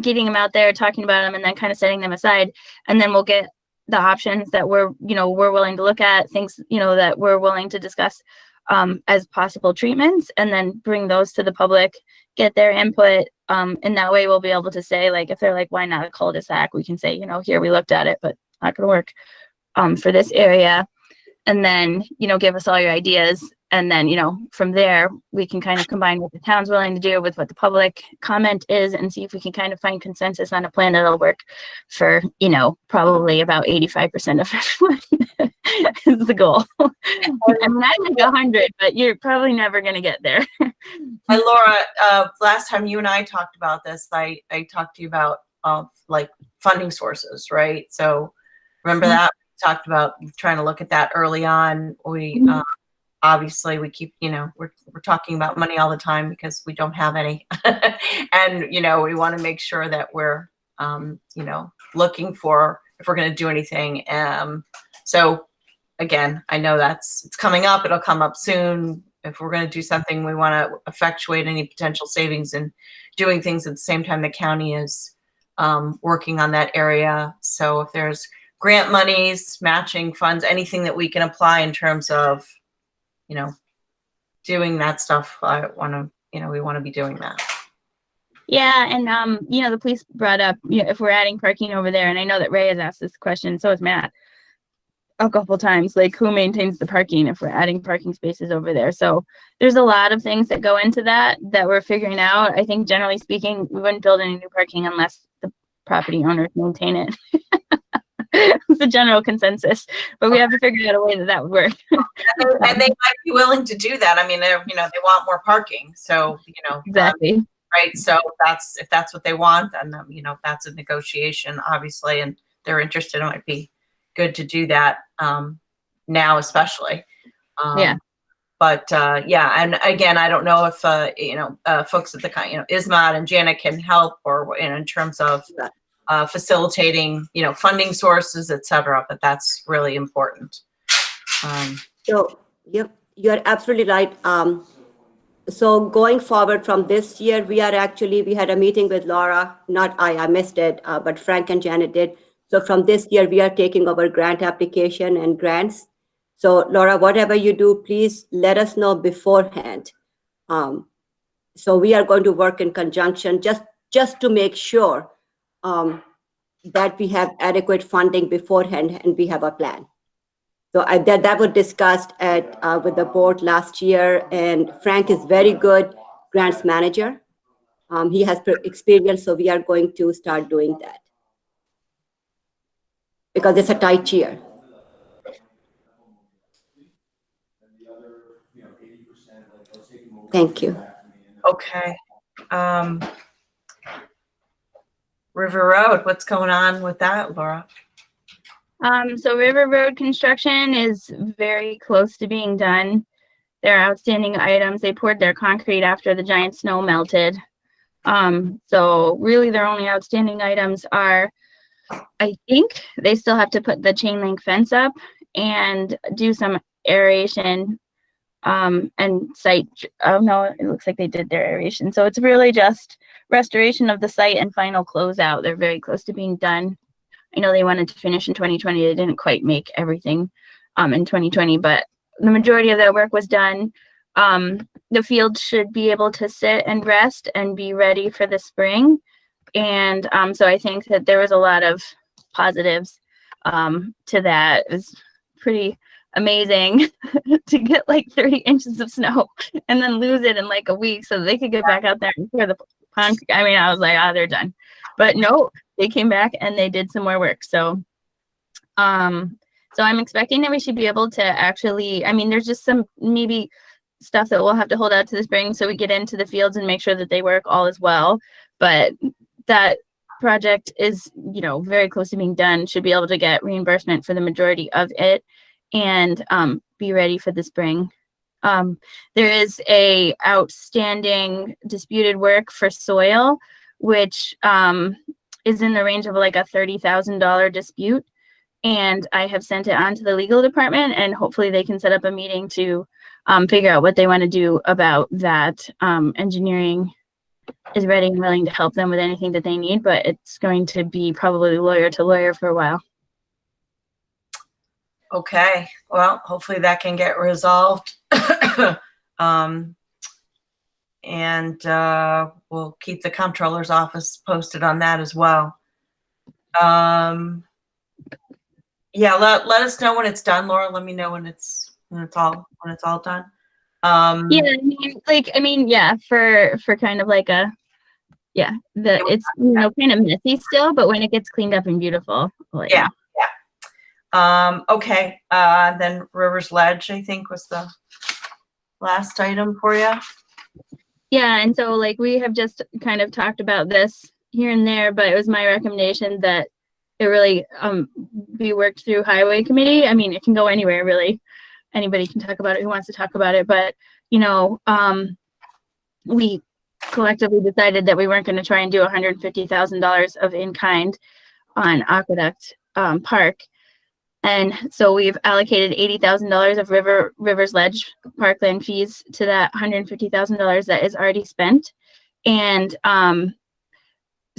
getting them out there, talking about them, and then kind of setting them aside. And then we'll get the options that we're willing to look at, things, that we're willing to discuss as possible treatments, and then bring those to the public, get their input. And that way we'll be able to say, like, if they're like, why not a cul-de-sac? We can say, here, we looked at it, but not going to work for this area. And then, give us all your ideas. And then, from there, we can kind of combine what the town's willing to do with what the public comment is, and see if we can kind of find consensus on a plan that'll work for, probably about 85% of everyone is the goal. I mean, I think 100, but you're probably never going to get there. And Laura, last time you and I talked about this, I talked to you about like funding sources, right? So remember that we talked about trying to look at that early on. We obviously we keep, we're talking about money all the time because we don't have any. And, we want to make sure that we're, looking for if we're going to do anything. So again, I know it's coming up. It'll come up soon. If we're going to do something, we want to effectuate any potential savings and doing things at the same time the county is working on that area. So if there's grant monies, matching funds, anything that we can apply in terms of, you know, doing that stuff, I want to, you know, we want to be doing that. Yeah, and you know, the police brought up, you know, if we're adding parking over there, and I know that Ray has asked this question, so has Matt, a couple times, like who maintains the parking if we're adding parking spaces over there. So there's a lot of things that go into that we're figuring out. I think generally speaking, we wouldn't build any new parking unless the property owners maintain it. It's the general consensus, but we have to figure out a way that would work. And they might be willing to do that. I mean, they're, you know, they want more parking, so, you know, Exactly. right. So if that's what they want, then, you know, that's a negotiation, obviously, and they're interested. It might be good to do that now, especially. Yeah. But yeah, and again, I don't know if you know, folks at the, you know, ISMOD and Janet can help, or, you know, in terms of facilitating, you know, funding sources, et cetera. But that's really important. So, yep, you're absolutely right. So going forward from this year, we had a meeting with Laura, not I missed it, but Frank and Janet did. So from this year, we are taking over grant application and grants. So Laura, whatever you do, please let us know beforehand. So we are going to work in conjunction just to make sure that we have adequate funding beforehand and we have a plan. So that was discussed with the board last year, and Frank is very good grants manager. He has experience, so we are going to start doing that because it's a tight year. Thank you. Okay. River Road, what's going on with that, Laura? So River Road construction is very close to being done. There are outstanding items. They poured their concrete after the giant snow melted. So really their only outstanding items are, I think they still have to put the chain link fence up and do some aeration and site. Oh no, it looks like they did their aeration. So it's really just restoration of the site and final closeout. They're very close to being done. I know they wanted to finish in 2020. They didn't quite make everything in 2020, but the majority of that work was done. The field should be able to sit and rest and be ready for the spring. And so I think that there was a lot of positives to that. It was pretty amazing to get like 30 inches of snow and then lose it in like a week so they could get back out there and clear the pond. I mean, I was like, they're done. But no, they came back and they did some more work. So, so I'm expecting that we should be able to actually, I mean, there's just some maybe stuff that we'll have to hold out to the spring so we get into the fields and make sure that they work all as well. But that project is, you know, very close to being done, should be able to get reimbursement for the majority of it and be ready for the spring. There is a outstanding disputed work for soil, which is in the range of like a $30,000 dispute. And I have sent it on to the legal department, and hopefully they can set up a meeting to figure out what they want to do about that. Engineering is ready and willing to help them with anything that they need, but it's going to be probably lawyer to lawyer for a while. Okay, well, hopefully that can get resolved. And we'll keep the comptroller's office posted on that as well. Yeah, let us know when it's done, Laura. Let me know when it's all done. Yeah, I mean, yeah, for kind of like a, yeah, it's, you know, kind of messy still, but when it gets cleaned up and beautiful, like, yeah. Okay, then River's Ledge, I think, was the last item for you. Yeah, and so like we have just kind of talked about this here and there, but it was my recommendation that it really be worked through Highway Committee. I mean, it can go anywhere really. Anybody can talk about it who wants to talk about it, but you know, we collectively decided that we weren't going to try and do $150,000 of in-kind on Aqueduct Park. And so we've allocated $80,000 of River's Ledge parkland fees to that $150,000 that is already spent. And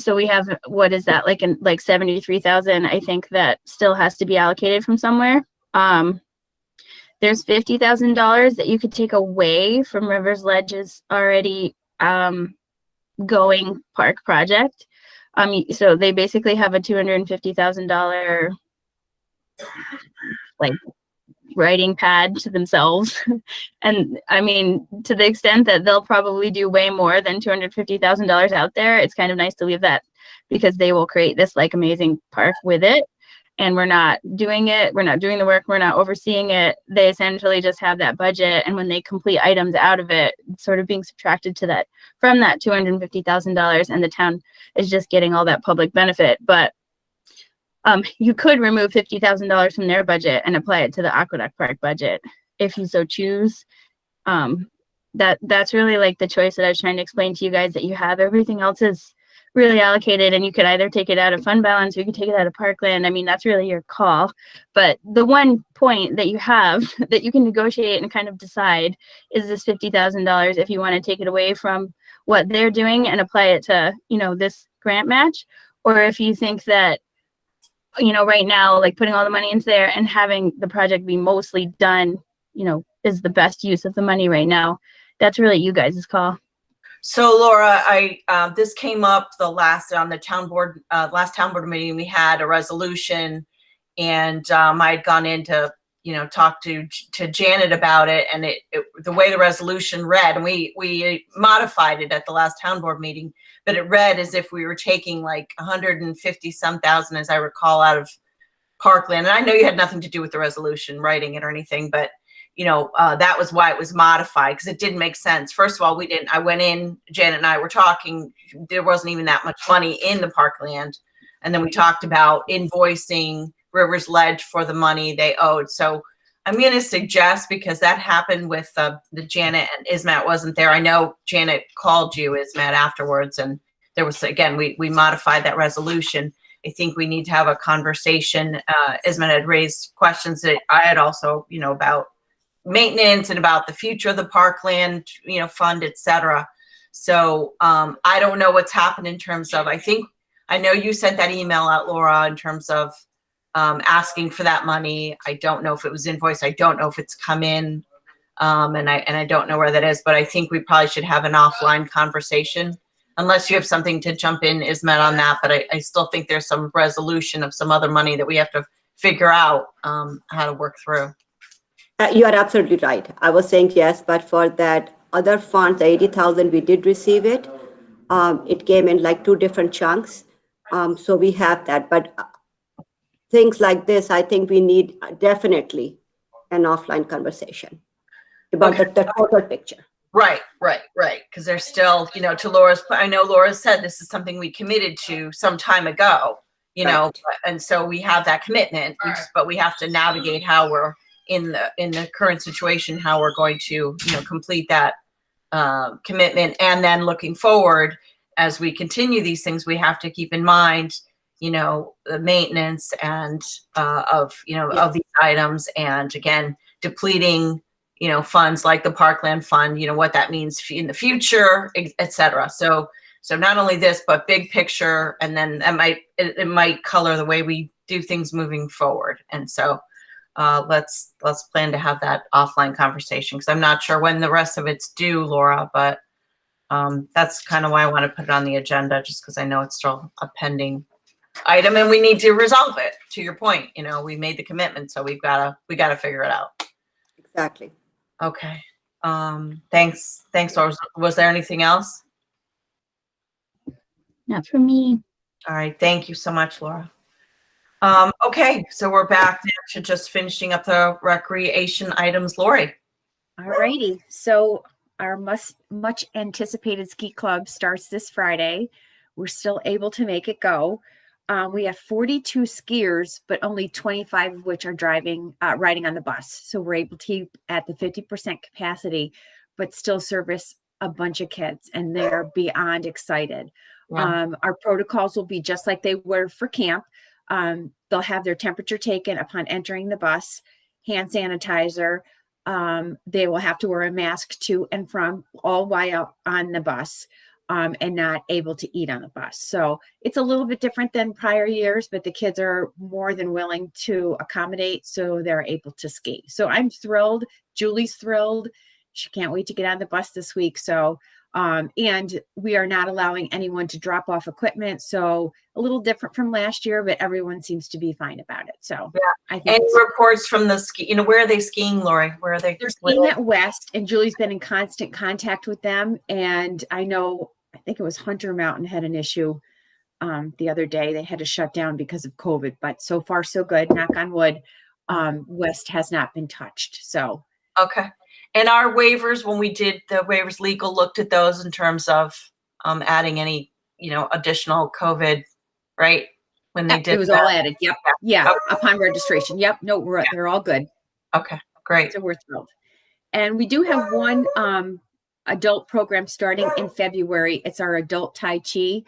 so we have, what is that, like 73,000, I think, that still has to be allocated from somewhere. There's $50,000 that you could take away from Rivers Ledge's already going park project. So they basically have a $250,000 like writing pad to themselves. And I mean, to the extent that they'll probably do way more than $250,000 out there, it's kind of nice to leave that, because they will create this like amazing park with it. And we're not doing it. We're not doing the work. We're not overseeing it. They essentially just have that budget. And when they complete items out of it, it's sort of being subtracted to that from that $250,000, and the town is just getting all that public benefit. But you could remove $50,000 from their budget and apply it to the Aqueduct Park budget if you so choose. That's really like the choice that I was trying to explain to you guys, that you have. Everything else is really allocated, and you could either take it out of fund balance or you could take it out of parkland. I mean, that's really your call. But the one point that you have that you can negotiate and kind of decide is this $50,000, if you want to take it away from what they're doing and apply it to, you know, this grant match, or if you think that, you know, right now, like putting all the money into there and having the project be mostly done, you know, is the best use of the money right now. That's really you guys' call. So Laura, this came up last town board meeting. We had a resolution, and I had gone in to, you know, talk to Janet about it, and the way the resolution read, and we modified it at the last town board meeting, but it read as if we were taking like 150-some thousand, as I recall, out of parkland. And I know you had nothing to do with the resolution, writing it or anything, but you know, that was why it was modified, because it didn't make sense. First of all, I went in, Janet and I were talking, there wasn't even that much money in the parkland. And then we talked about invoicing Rivers Ledge for the money they owed. So I'm going to suggest, because that happened with the Janet and Ismet wasn't there. I know Janet called you, Ismet, afterwards, and there was, again, we modified that resolution. I think we need to have a conversation. Ismet had raised questions that I had also, you know, about maintenance and about the future of the parkland, you know, fund, etc. So I don't know what's happened in terms of, I know you sent that email out, Laura, in terms of asking for that money. I don't know if it was invoiced. I don't know if it's come in, and I don't know where that is, but I think we probably should have an offline conversation, unless you have something to jump in, Ismet, on that. But I still think there's some resolution of some other money that we have to figure out how to work through. You are absolutely right. I was saying yes, but for that other fund, the 80,000, we did receive it. It came in like 2 different chunks. So we have that, but things like this, I think we need definitely an offline conversation about the total picture. Right. Because there's still, you know, to Laura's, I know Laura said this is something we committed to some time ago, you know, and so we have that commitment, but we have to navigate how we're in the current situation, how we're going to, you know, complete that commitment. And then looking forward, as we continue these things, we have to keep in mind, you know, the maintenance and of these items, and again, depleting, you know, funds like the parkland fund, you know, what that means in the future, etc. So not only this, but big picture, and then it might color the way we do things moving forward. And so let's plan to have that offline conversation, because I'm not sure when the rest of it's due, Laura, but that's kind of why I want to put it on the agenda, just because I know it's still a pending item and we need to resolve it. To your point, you know, we made the commitment, so we gotta figure it out. Exactly. Okay. Thanks, Laura. Was there anything else? Not for me. All right. Thank you so much, Laura. Okay, so we're back now to just finishing up the recreation items. Lori. All righty. So our much anticipated ski club starts this Friday. We're still able to make it go. We have 42 skiers, but only 25 of which are riding on the bus. So we're able to keep at the 50% capacity, but still service a bunch of kids, and they're beyond excited. Yeah. Our protocols will be just like they were for camp. They'll have their temperature taken upon entering the bus, hand sanitizer. They will have to wear a mask to and from all while on the bus. and not able to eat on the bus. So it's a little bit different than prior years, but the kids are more than willing to accommodate, so they're able to ski. So I'm thrilled. Julie's thrilled. She can't wait to get on the bus this week. So, and we are not allowing anyone to drop off equipment. So a little different from last year, but everyone seems to be fine about it. So Yeah. I think Any reports from the ski, where are they skiing, Lori? Where are they? they're skiing at West, and Julie's been in constant contact with them. And I think it was Hunter Mountain had an issue the other day. They had to shut down because of COVID, but so far so good. Knock on wood. West has not been touched. So Okay. And our waivers, when we did the waivers, legal looked at those in terms of adding any, additional COVID, right? When they did it was that. all added. Yep. Yeah. Okay. Upon registration. Yep. No, they're all good. Okay, great. So we're thrilled. And we do have one adult program starting in February. It's our adult Tai Chi.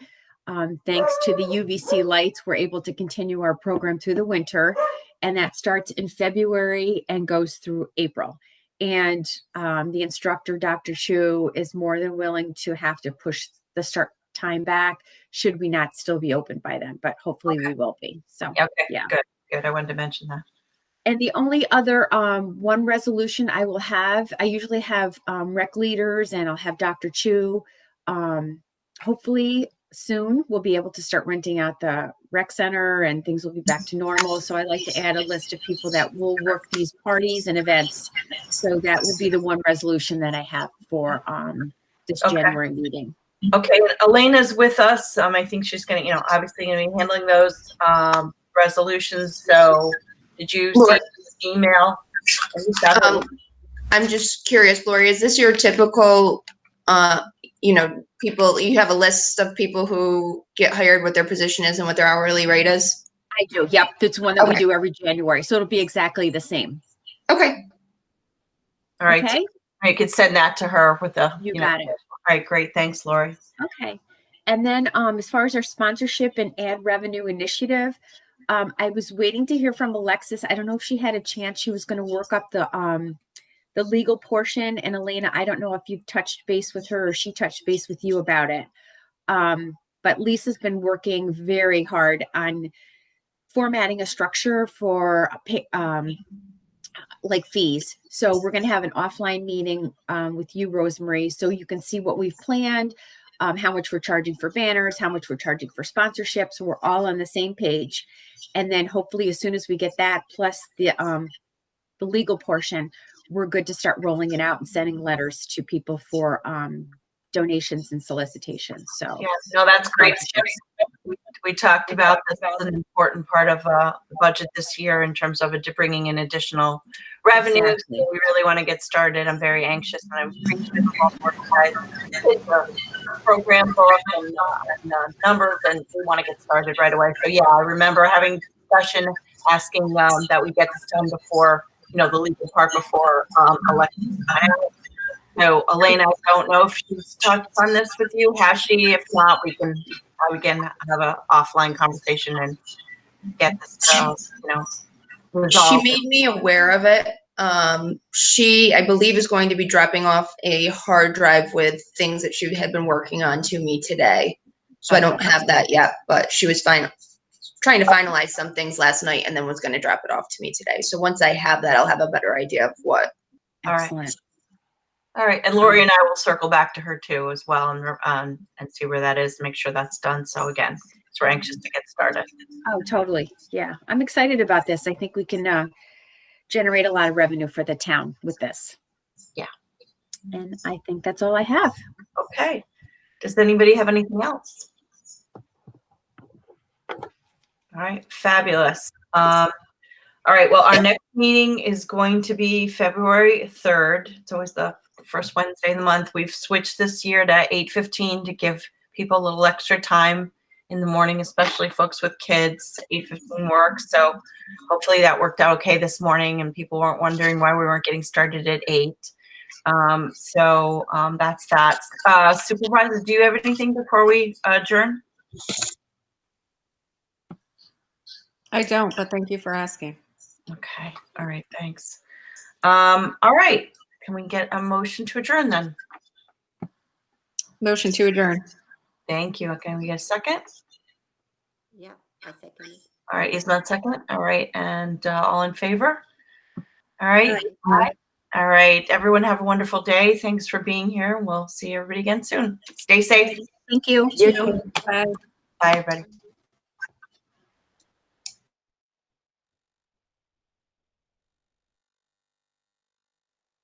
Thanks to the UVC lights, we're able to continue our program through the winter. And that starts in February and goes through April. And the instructor, Dr. Chu, is more than willing to have to push the start time back should we not still be open by then, but hopefully we will be. So Okay, yeah. Good. I wanted to mention that. And the only other one resolution I will have, I usually have rec leaders, and I'll have Dr. Chu. Hopefully soon we'll be able to start renting out the rec center and things will be back to normal. So I like to add a list of people that will work these parties and events. So that will be the one resolution that I have for this January meeting. Okay, Elena's with us. I think she's going to, obviously going to be handling those resolutions. So did you see this email? I'm just curious, Lori, is this your typical, people, you have a list of people who get hired, what their position is and what their hourly rate is? I do. Yep. That's one that we do every January. So it'll be exactly the same. Okay. All right. Okay. So you could send that to her with the, You got it. All right, great. Thanks, Lori. Okay. And then as far as our sponsorship and ad revenue initiative, I was waiting to hear from Alexis. I don't know if she had a chance. She was going to work up the legal portion. And Elena, I don't know if you've touched base with her or she touched base with you about it. But Lisa's been working very hard on formatting a structure for like fees. So we're going to have an offline meeting with you, Rosemary, so you can see what we've planned, how much we're charging for banners, how much we're charging for sponsorships. So we're all on the same page. And then hopefully as soon as we get that, plus the legal portion, we're good to start rolling it out and sending letters to people for donations and solicitations. So yeah, no, that's great. We talked about this as an important part of the budget this year in terms of bringing in additional revenue. Exactly. So we really want to get started. I'm very anxious, and I'm appreciative of all the work guys did the program book and numbers, and we want to get started right away. So yeah, I remember having discussion asking that we get this done before, the legal part before election time. So Elena, I don't know if she's touched on this with you. Has she? If not, we can have an offline conversation and get this, resolved. She made me aware of it. She, I believe, is going to be dropping off a hard drive with things that she had been working on to me today. So I don't have that yet, but she was trying to finalize some things last night and then was going to drop it off to me today. So once I have that, I'll have a better idea of what. excellent. All right, and Lori and I will circle back to her too as well, and see where that is, make sure that's done. So again, we're anxious to get started. Oh, totally. Yeah. I'm excited about this. I think we can generate a lot of revenue for the town with this. Yeah. And I think that's all I have. Okay. Does anybody have anything else? All right, fabulous. All right, well, our next meeting is going to be February 3rd. It's always the first Wednesday of the month. We've switched this year to 8:15 to give people a little extra time in the morning, especially folks with kids. 8:15 works. So hopefully that worked out okay this morning and people weren't wondering why we weren't getting started at 8. That's that. Supervisor, do you have anything before we adjourn? I don't, but thank you for asking. Okay. All right. Thanks. All right. Can we get a motion to adjourn then? Motion to adjourn. Thank you. Okay, we get a second? Yeah, I second it. All right, Isabel second. All right, and all in favor? All right. Aye. All right, everyone have a wonderful day. Thanks for being here. We'll see everybody again soon. Stay safe. Thank you. You too. Bye. Bye, everybody.